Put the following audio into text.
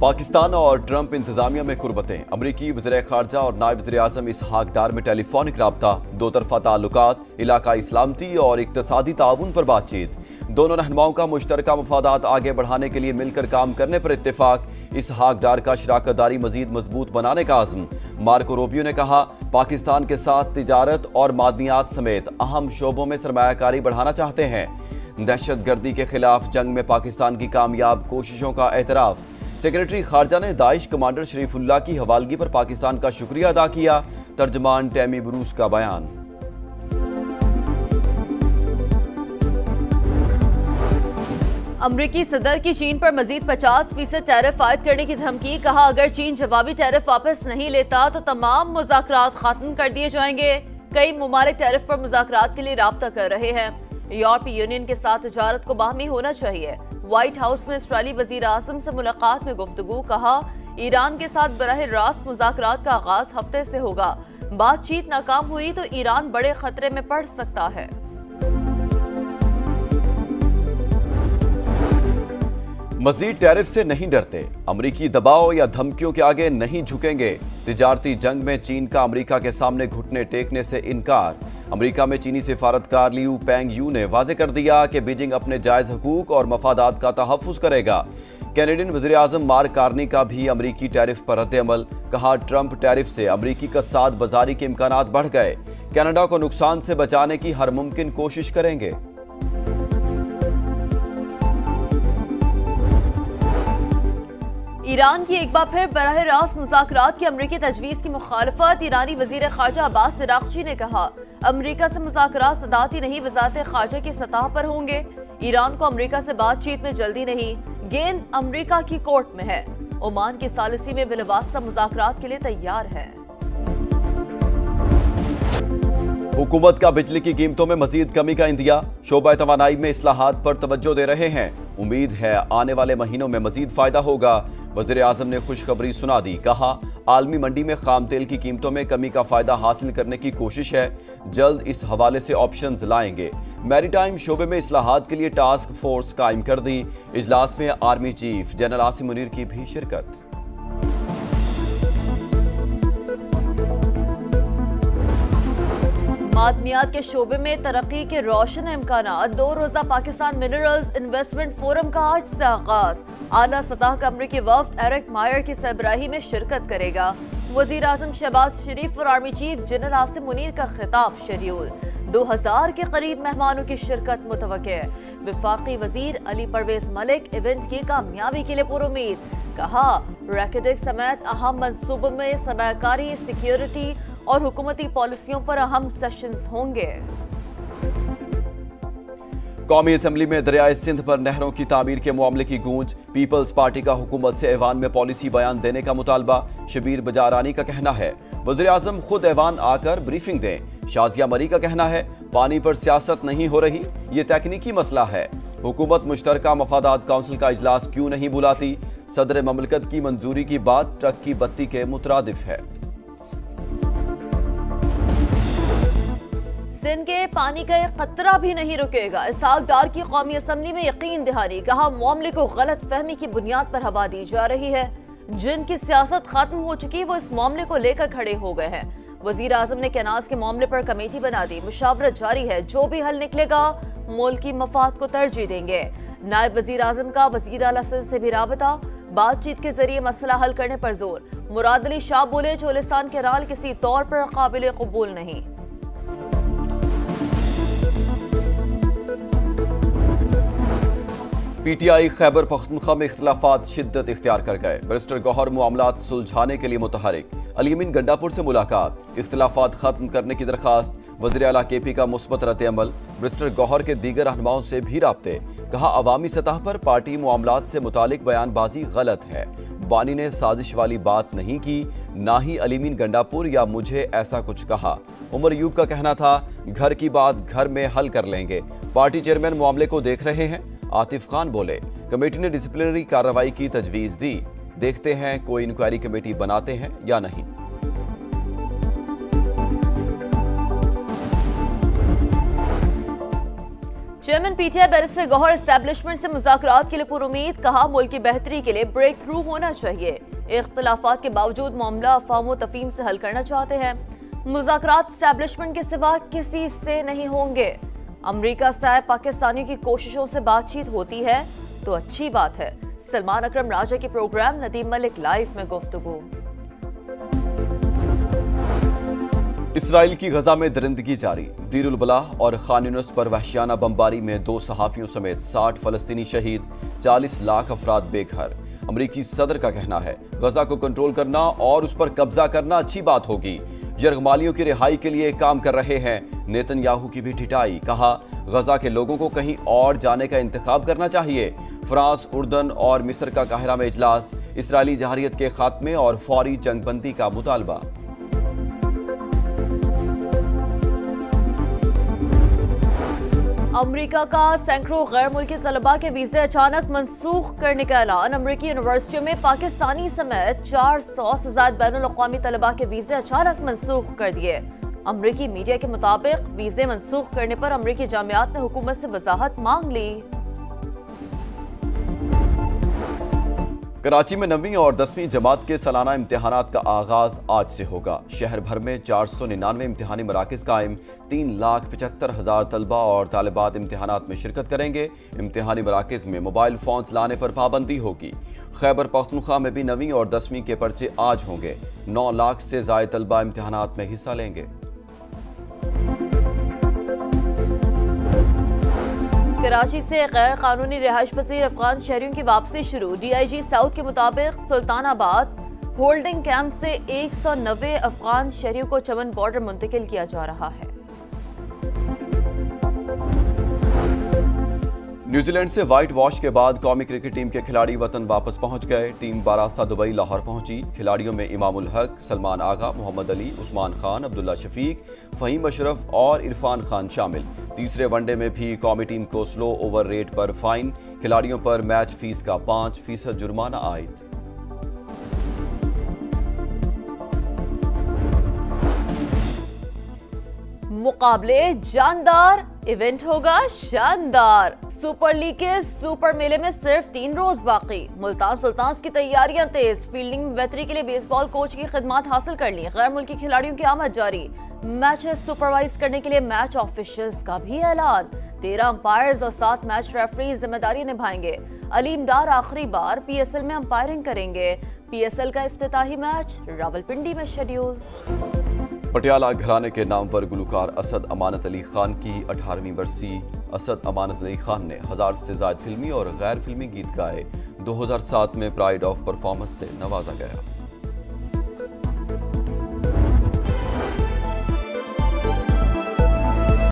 पाकिस्तान और ट्रंप इंतजामिया में कुर्बतें। अमरीकी वज़ीर ख़ारजा और नायब वज़ीर आज़म इसहाक डार में टेलीफोनिक राब्ता, दो तरफ़ा ताल्लुकात, इलाकाई सलामती और इक़्तिसादी ताउन पर बातचीत। दोनों रहनुमाओं का मुश्तरका मफादात आगे बढ़ाने के लिए मिलकर काम करने पर इत्तेफाक। इसहाक डार का शराकतदारी मजीद मजबूत बनाने का आज़म। मार्को रूबियो ने कहा, पाकिस्तान के साथ तिजारत और मादनियात समेत अहम शोबों में सरमायाकारी बढ़ाना चाहते हैं। दहशतगर्दी के खिलाफ जंग में पाकिस्तान की कामयाब कोशिशों का एतराफ़। सेक्रेटरी खारजा ने दाइश कमांडर शरीफुल्लाह की हवालगी पर पाकिस्तान का शुक्रिया अदा किया। तर्जमान टैमी ब्रूस का बयान। अमरीकी सदर की चीन पर मजीद 50% टैरिफ आयद करने की धमकी। कहा, अगर चीन जवाबी टैरिफ वापस नहीं लेता तो तमाम मुज़ाकरात खत्म कर दिए जाएंगे। कई मुमालिक टैरिफ पर मुज़ाकरात के लिए राब्ता कर रहे हैं। यूरोपीय यूनियन के साथ तिजारत को बाहमी होना चाहिए। व्हाइट हाउस में इसराइली वजीर आज़म से मुलाकात में गुफ्तगू। कहा, ईरान के साथ बराह रास्त मुज़ाकरात का आगाज हफ्ते से होगा। बातचीत नाकाम हुई तो ईरान बड़े खतरे में पड़ सकता है। मजीद टैरिफ से नहीं डरते, अमरीकी दबाव या धमकियों के आगे नहीं झुकेंगे। तिजारती जंग में चीन का अमरीका के सामने घुटने टेकने से इनकार। अमरीका में चीनी सिफारतकार लियू पेंग यू ने वाजे कर दिया कि बीजिंग अपने जायज हकूक और मफादात का तहफ़्फ़ुज़ करेगा। कैनेडियन वज़ीर आज़म मार्क कार्नी का भी अमरीकी टैरिफ पर रद्द-ए-अमल। कहा, ट्रंप टैरिफ से अमरीकी कसाद बाजारी के इम्कानात बढ़ गए। कनाडा को नुकसान से बचाने की हर मुमकिन कोशिश करेंगे। ईरान की एक बार फिर बराह रास्त मुज़ाकरात की अमरीकी तजवीज़ की मुखालफत। ईरानी वज़ीर ख़ारजा अब्बास अराग़ची ने कहा, अमरीका से मुज़ाकरात सदाती नहीं, वज़ारत ख़ारजा की सतह पर होंगे। ईरान को अमरीका से बातचीत में जल्दी नहीं, गेंद अमरीका की कोर्ट में है। ओमान की सालिसी में बिलवास्ता मुज़ाकरात के लिए तैयार है। हुकूमत का बिजली की कीमतों में मजीद कमी का इंदिया। शोबा तवानाई में इस्लाहात पर तवज्जो दे रहे हैं। उम्मीद है आने वाले महीनों में मजीद फायदा होगा। वज़ीर आज़म ने खुशखबरी सुना दी। कहा, आलमी मंडी में खाम तेल की कीमतों में कमी का फायदा हासिल करने की कोशिश है। जल्द इस हवाले से ऑप्शंस लाएंगे। मैरीटाइम शोबे में इस्लाहात के लिए टास्क फोर्स कायम कर दी। इजलास में army chief general Asim Munir की भी शिरकत। मादनियात के शोबे में तरक्की के रोशन इम्कानात। 2 रोज़ा पाकिस्तान मिनरल्स इन्वेस्टमेंट फोरम का आज से आगाज। आला सतह का अमरीकी वफ्द एरिक मायर की सरबराही में शिरकत करेगा। वजीर आज़म शहबाज शरीफ और army chief general Asim Munir का खिताब शेड्यूल। 2000 के करीब मेहमानों की शिरकत मुतवक्के। वफाकी वजीर अली परवेज मलिक इवेंट की कामयाबी के लिए पुरुमीद। कहा, रैकेटिक समेत अहम मंसूबों में सरमायाकारी, सिक्योरिटी और हुकूमती पॉलिसियों पर अहम सेशंस होंगे। कौमी असम्बली में दरियाए सिंध पर नहरों की तामीर के मामले की गूंज। पीपल्स पार्टी का हुकूमत से ऐवान में पॉलिसी बयान देने का मुतालबा। शबीर बजारानी का कहना है, वज़ीर आज़म खुद ऐवान आकर ब्रीफिंग दें। शाजिया मरी का कहना है, पानी पर सियासत नहीं हो रही, ये तकनीकी मसला है। हुकूमत मुश्तरका मफादात काउंसिल का इजलास क्यों नहीं बुलाती? सदर ममलकत की मंजूरी की बात ट्रक की बत्ती के मुतरादिफ है। सिंध के पानी का एक कतरा भी नहीं रुकेगा। इसहाक डार की कौमी असम्बली में यकीन दहानी। कहा, मामले को गलत फहमी की बुनियाद पर हवा दी जा रही है। जिनकी सियासत खत्म हो चुकी, वो इस मामले को लेकर खड़े हो गए हैं। वजीर आज़म ने कैनाज के मामले पर कमेटी बना दी। मुशावरत जारी है, जो भी हल निकलेगा मुल्क की मफाद को तरजीह देंगे। नायब वजीर आज़म का वजीर आला सिंध से भी राबता। बातचीत के जरिए मसला हल करने पर जोर। मुराद अली शाह बोले, चोलिस्तान के राल किसी तौर पर काबिल कबूल नहीं। पीटीआई खैबर पख्तूनख्वा में इख्तिलाफात शिद्दत इख्तियार कर गए। बैरिस्टर गौहर मामलात सुलझाने के लिए मुतहरिक। अलीमीन गंडापुर से मुलाकात। इख्तिलाफात खत्म करने की दरखास्त। वज़ीर आला केपी का मुस्बत रद्द-ए-अमल। बैरिस्टर गौहर के दीगर रहनुमाओं से भी राब्ते। कहा, अवामी सतह पर पार्टी मामलात से मुतालिक बयानबाजी गलत है। बानी ने साजिश वाली बात नहीं की, ना ही अलीमीन गंडापुर या मुझे ऐसा कुछ कहा। उमर यूब का कहना था, घर की बात घर में हल कर लेंगे। पार्टी चेयरमैन मामले को देख रहे हैं। आतिफ खान बोले, कमेटी ने डिसिप्लिनरी कार्रवाई की तजवीज दी। देखते हैं कोई इंक्वायरी कमेटी बनाते हैं या नहीं। Chairman PTI barrister Gohar establishment से मुज़ाकरात के लिए पुरुमीद, कहा मुल्क की बेहतरी के लिए ब्रेक थ्रू होना चाहिए। इख्तिलाफात के बावजूद मामला अफवाह व तफहीम से हल करना चाहते हैं। मुज़ाकरात एस्टैब्लिशमेंट के सिवा किसी से नहीं होंगे। अमरीका से पाकिस्तानियों की कोशिशों से बातचीत होती है तो अच्छी बात है। सलमान अकरम राजा के प्रोग्राम नदीम मलिक लाइव में गुफ्तगू। इसराइल की गजा में दरिंदगी जारी। दीर उल बलाह और खान यूनिस पर वहशियाना बमबारी में 2 सहाफियों समेत 60 फलस्तीनी शहीद, 40 लाख अफराद बेघर। अमरीकी सदर का कहना है गजा को कंट्रोल करना और उस पर कब्जा करना अच्छी बात होगी। यरगमालियों की रिहाई के लिए काम कर रहे हैं। नेतन्याहू की भी ठिठाई, कहा गजा के लोगों को कहीं और जाने का इंतखाब करना चाहिए। फ्रांस, उर्दन और मिस्र का काहिरा में इजलास। इसराइली जहारियत के खात्मे और फौरी जंगबंदी का मुतालबा। अमेरिका का सैकड़ों गैर मुल्की तलबा के वीजे अचानक मनसूख करने का ऐलान। अमेरिकी यूनिवर्सिटियों में पाकिस्तानी समेत 400 से ज्यादा बैनुल-अक़वामी तलबा के वीजे अचानक मनसूख कर दिए। अमेरिकी मीडिया के मुताबिक वीजे मनसूख करने पर अमेरिकी जामियात ने हुकूमत से वजाहत मांग ली। कराची में 9वीं और 10वीं जमात के सालाना इम्तिहानात का आगाज आज से होगा। शहर भर में 499 इम्तिहानी मराकिज कायम। 3,75,000 तलबा और तालिबात इम्तिहानात में शिरकत करेंगे। इम्तिहानी मराकिज में मोबाइल फोन्स लाने पर पाबंदी होगी। खैबर पख्तूनख्वा में भी 9वीं और 10वीं के पर्चे आज होंगे। 9 लाख से ज्यादा तलबा इम्तिहानात में हिस्सा लेंगे। कराची से गैर कानूनी रिहाइश पसीर अफगान शहरियों की वापसी शुरू। डीआईजी साउथ के मुताबिक सुल्तानाबाद होल्डिंग कैंप से 190 अफगान शहरियों को चमन बॉर्डर मुंतकिल किया जा रहा है। न्यूजीलैंड से व्हाइट वॉश के बाद कौमी क्रिकेट टीम के खिलाड़ी वतन वापस पहुंच गए। टीम बारास्ता दुबई लाहौर पहुंची। खिलाड़ियों में इमामुल हक, सलमान आगा, मोहम्मद अली, उस्मान खान, अब्दुल्ला शफीक, फहीम अशरफ और इरफान खान शामिल। तीसरे वनडे में भी कौमी टीम को स्लो ओवर रेट पर फाइन। खिलाड़ियों पर मैच फीस का 5% जुर्माना आयद। मुकाबले जानदार, इवेंट होगा शानदार। सुपर लीग के सुपर मेले में सिर्फ 3 रोज बाकी। मुल्तान सुल्तान्स की तैयारियां तेज। फील्डिंग में बेहतरी के लिए बेसबॉल कोच की खिदमत हासिल कर ली। गैर मुल्की खिलाड़ियों की आमद जारी। मैचेस सुपरवाइज करने के लिए मैच ऑफिशियल्स का भी ऐलान। 13 अंपायर्स और 7 मैच रेफरी जिम्मेदारी निभाएंगे। अलीम डार आखिरी बार पीएसएल में अंपायरिंग करेंगे। पीएसएल का इफ्तिताही मैच रावलपिंडी में शेड्यूल। पटियाला घराने के नाम पर गुलकार असद अमानत अली खान की 18वीं बरसी। असद अमानत अली खान ने 1000 से ज्यादा फिल्मी और गैर फिल्मी गीत गाए। 2007 में प्राइड ऑफ परफॉर्मेंस से नवाजा गया।